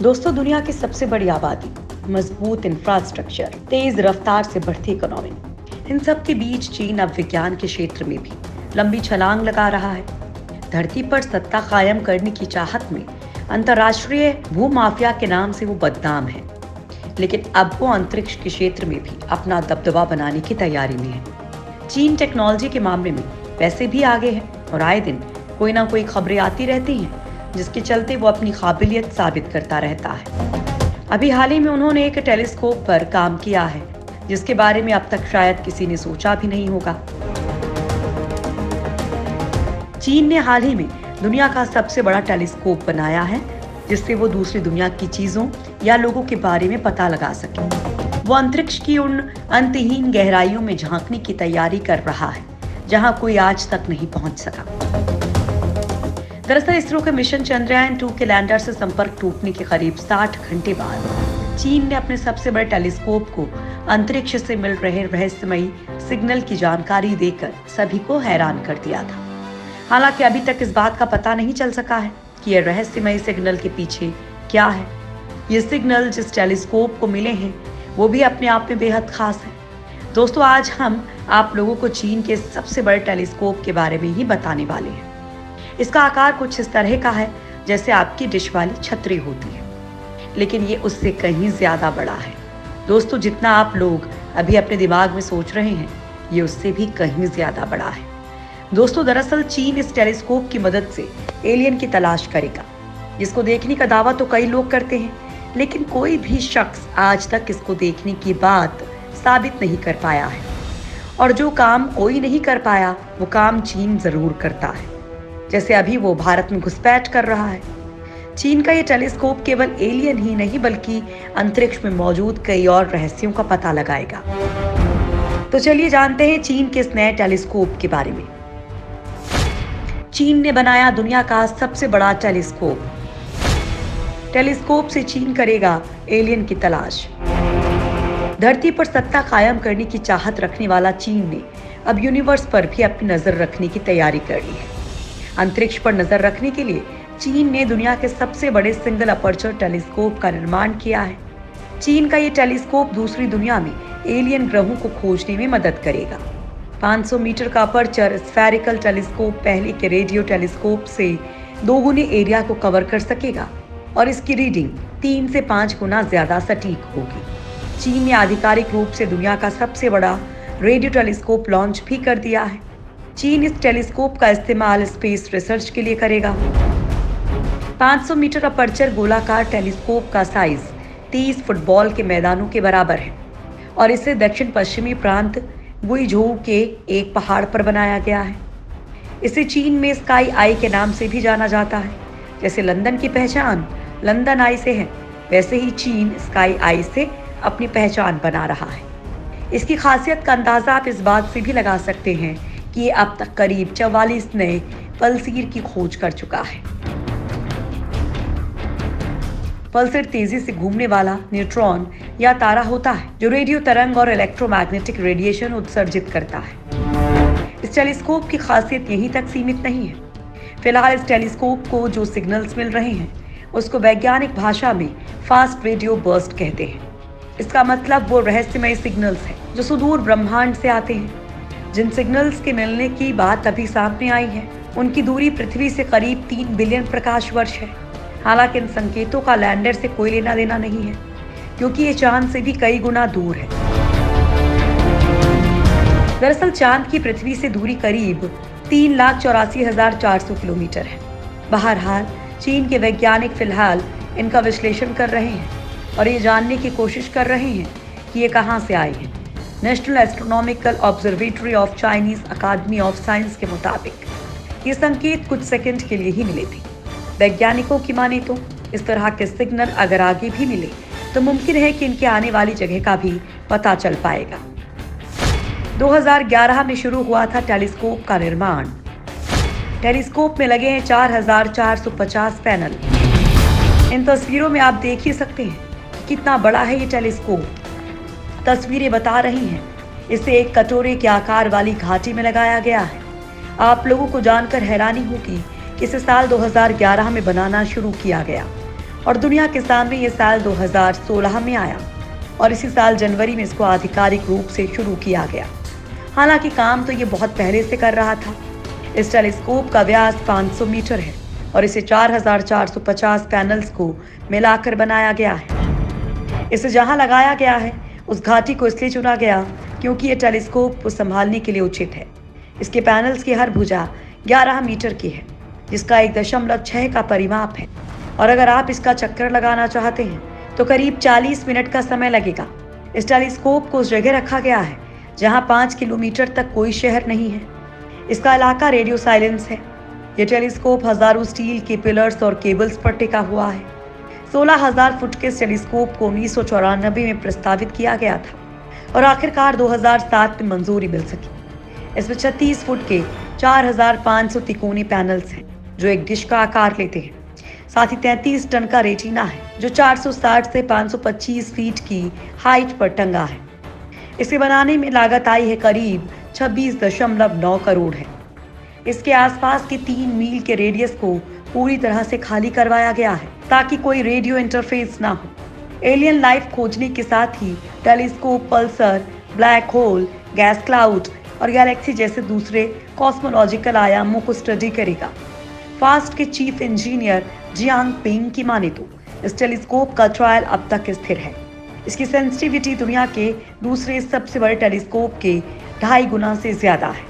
दोस्तों, दुनिया की सबसे बड़ी आबादी, मजबूत इंफ्रास्ट्रक्चर, तेज रफ्तार से बढ़ती इकोनॉमी, इन सब के बीच चीन अब विज्ञान के क्षेत्र में भी लंबी छलांग लगा रहा है। धरती पर सत्ता कायम करने की चाहत में अंतर्राष्ट्रीय भूमाफिया के नाम से वो बदनाम है, लेकिन अब वो अंतरिक्ष के क्षेत्र में भी अपना दबदबा बनाने की तैयारी में है। चीन टेक्नोलॉजी के मामले में वैसे भी आगे है और आए दिन कोई ना कोई खबरें आती रहती हैं जिसके चलते वो अपनी काबिलियत साबित करता रहता है। अभी हाल ही में उन्होंने एक टेलीस्कोप पर काम किया है जिसके बारे में अब तक शायद किसी ने सोचा भी नहीं होगा। चीन ने हाल ही में दुनिया का सबसे बड़ा टेलीस्कोप बनाया है जिससे वो दूसरी दुनिया की चीजों या लोगों के बारे में पता लगा सके। वो अंतरिक्ष की उन अंतहीन गहराइयों में झांकने की तैयारी कर रहा है जहां कोई आज तक नहीं पहुंच सका। दरअसल इसरो के मिशन चंद्रयान 2 के लैंडर से संपर्क टूटने के करीब 60 घंटे बाद चीन ने अपने सबसे बड़े टेलीस्कोप को अंतरिक्ष से मिल रहे रहस्यमयी सिग्नल की जानकारी देकर सभी को हैरान कर दिया था। हालांकि अभी तक इस बात का पता नहीं चल सका है कि यह रहस्यमयी सिग्नल के पीछे क्या है। ये सिग्नल जिस टेलीस्कोप को मिले हैं वो भी अपने आप में बेहद खास है। दोस्तों, आज हम आप लोगों को चीन के सबसे बड़े टेलीस्कोप के बारे में ही बताने वाले हैं। इसका आकार कुछ इस तरह का है जैसे आपकी डिश वाली छतरी होती है, लेकिन ये उससे कहीं ज्यादा बड़ा है। दोस्तों, जितना आप लोग अभी अपने दिमाग में सोच रहे हैं ये उससे भी कहीं ज्यादा बड़ा है। दोस्तों, दरअसल चीन इस टेलीस्कोप की मदद से एलियन की तलाश करेगा, जिसको देखने का दावा तो कई लोग करते हैं, लेकिन कोई भी शख्स आज तक इसको देखने की बात साबित नहीं कर पाया है। और जो काम कोई नहीं कर पाया वो काम चीन जरूर करता है। जैसे अभी वो भारत में घुसपैठ कर रहा है। चीन का ये टेलीस्कोप केवल एलियन ही नहीं बल्कि अंतरिक्ष में मौजूद कई और रहस्यों का पता लगाएगा। तो चलिए जानते हैं चीन के इस नए टेलीस्कोप के बारे में। चीन ने बनाया दुनिया का सबसे बड़ा टेलीस्कोप। टेलीस्कोप से चीन करेगा एलियन की तलाश। धरती पर सत्ता कायम करने की चाहत रखने वाला चीन ने अब यूनिवर्स पर भी अपनी नजर रखने की तैयारी कर ली है। अंतरिक्ष पर नजर रखने के लिए चीन ने दुनिया के सबसे बड़े सिंगल अपर्चर टेलीस्कोप का निर्माण किया है। चीन का ये टेलीस्कोप दूसरी दुनिया में एलियन ग्रहों को खोजने में मदद करेगा। 500 मीटर का अपर्चर स्फेरिकल टेलीस्कोप पहले के रेडियो टेलीस्कोप से 2 गुने एरिया को कवर कर सकेगा और इसकी रीडिंग 3 से 5 गुना ज्यादा सटीक होगी। चीन ने आधिकारिक रूप से दुनिया का सबसे बड़ा रेडियो टेलीस्कोप लॉन्च भी कर दिया है। चीन इस टेलीस्कोप का इस्तेमाल स्पेस रिसर्च के लिए करेगा। 500 मीटर अपर्चर गोलाकार टेलीस्कोप का साइज 30 फुटबॉल के मैदानों के बराबर है और इसे दक्षिण पश्चिमी प्रांत गुइझोउ के एक पहाड़ पर बनाया गया है। इसे चीन में स्काई आई के नाम से भी जाना जाता है। जैसे लंदन की पहचान लंदन आई से है, वैसे ही चीन स्काई आई से अपनी पहचान बना रहा है। इसकी खासियत का अंदाजा आप इस बात से भी लगा सकते हैं कि ये अब तक करीब 44 नए पल्सीर की खोज कर चुका है। पल्सर तेजी से घूमने वाला न्यूट्रॉन या तारा होता है जो रेडियो तरंग और इलेक्ट्रोमैग्नेटिक रेडिएशन उत्सर्जित करता है। इस टेलीस्कोप की खासियत यहीं तक सीमित नहीं है। फिलहाल इस टेलीस्कोप को जो सिग्नल्स मिल रहे हैं उसको वैज्ञानिक भाषा में फास्ट रेडियो बर्स्ट कहते हैं। इसका मतलब वो रहस्यमय सिग्नल्स हैं जो सुदूर ब्रह्मांड से आते हैं। जिन सिग्नल्स के मिलने की बात अभी सामने आई है उनकी दूरी पृथ्वी से करीब 3 बिलियन प्रकाश वर्ष है। हालांकि इन संकेतों का लैंडर से कोई लेना देना नहीं है क्योंकि ये चांद से भी कई गुना दूर है। दरअसल चांद की पृथ्वी से दूरी करीब 3,84,400 किलोमीटर है। बहरहाल चीन के वैज्ञानिक फिलहाल इनका विश्लेषण कर रहे हैं और ये जानने की कोशिश कर रहे हैं कि ये कहां से आए हैं। National astronomical observatory of Chinese academy of science के मुताबिक ये संकेत कुछ सेकंड के लिए ही मिले थे। वैज्ञानिकों की माने तो इस तरह के सिग्नल अगर आगे भी मिले तो मुमकिन है कि इनके आने वाली जगह का भी पता चल पाएगा। 2011 में शुरू हुआ था टेलीस्कोप का निर्माण। टेलीस्कोप में लगे हैं 4,450 पैनल। इन तस्वीरों में आप देख ही सकते हैं कितना बड़ा है ये टेलीस्कोप। तस्वीरें बता रही हैं इसे एक कटोरे के आकार वाली घाटी में लगाया गया है। आप लोगों को जानकर हैरानी होगी कि इसे साल 2011 में बनाना शुरू किया गया और दुनिया के सामने ये साल 2016 में आया और इसी साल जनवरी में इसको आधिकारिक रूप से शुरू किया गया। हालांकि काम तो ये बहुत पहले से कर रहा था। इस टेलीस्कोप का व्यास 500 मीटर है और इसे 4450 पैनल्स को मिलाकर बनाया गया है। इसे जहां लगाया गया है उस घाटी को इसलिए चुना गया क्योंकि ये टेलीस्कोप को संभालने के लिए उचित है। इसके पैनल्स की हर भुजा 11 मीटर की है, जिसका 1.6 का परिमाप है, और अगर आप इसका चक्कर लगाना चाहते हैं तो करीब 40 मिनट का समय लगेगा। इस टेलीस्कोप को उस जगह रखा गया है जहां 5 किलोमीटर तक कोई शहर नहीं है। इसका इलाका रेडियो साइलेंस है। ये टेलीस्कोप हजारों स्टील के पिलर्स और केबल्स पर टिका हुआ है। 16,000 फुट के इस टेलीस्कोप को 1994 में प्रस्तावित किया गया था और आखिरकार 2007 में मंजूरी मिल सकी। इसमें 36 फुट के 4,500 तिकोनी पैनल्स हैं जो एक डिश का आकार लेते हैं। साथ ही 33 टन का रेटिना है जो 460 से 525 फीट की हाइट पर टंगा है। इसे बनाने में लागत आई है करीब 26.9 करोड़ है। इसके आसपास के 3 मील के रेडियस को पूरी तरह से खाली करवाया गया है ताकि कोई रेडियो इंटरफेस ना हो। एलियन लाइफ खोजने के साथ ही telescope pulsar, black hole, gas cloud और गैलेक्सी जैसे दूसरे कॉस्मोलॉजिकल आयामों को स्टडी करेगा। फास्ट के चीफ इंजीनियर जियांग पिंग की माने तो इस टेलीस्कोप का ट्रायल अब तक स्थिर है। इसकी सेंसिटिविटी दुनिया के दूसरे सबसे बड़े टेलीस्कोप के 2.5 गुना से ज्यादा है।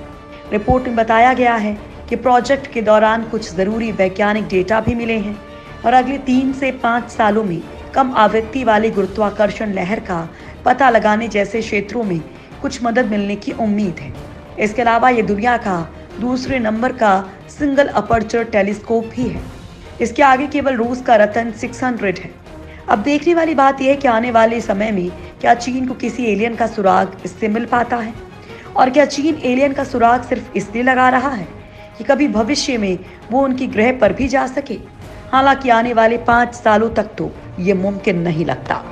रिपोर्ट में बताया गया है कि प्रोजेक्ट के दौरान कुछ जरूरी वैज्ञानिक डेटा भी मिले हैं और अगले 3 से 5 सालों में कम आवृत्ति वाली गुरुत्वाकर्षण लहर का पता लगाने जैसे क्षेत्रों में कुछ मदद मिलने की उम्मीद है। इसके अलावा ये दुनिया का दूसरे नंबर का सिंगल अपर्चर टेलीस्कोप भी है। इसके आगे केवल रूस का रतन 600 है। अब देखने वाली बात यह है कि आने वाले समय में क्या चीन को किसी एलियन का सुराग इससे मिल पाता है, और क्या चीन एलियन का सुराग सिर्फ इसलिए लगा रहा है कि कभी भविष्य में वो उनकी ग्रह पर भी जा सके। हालांकि आने वाले 5 सालों तक तो ये मुमकिन नहीं लगता।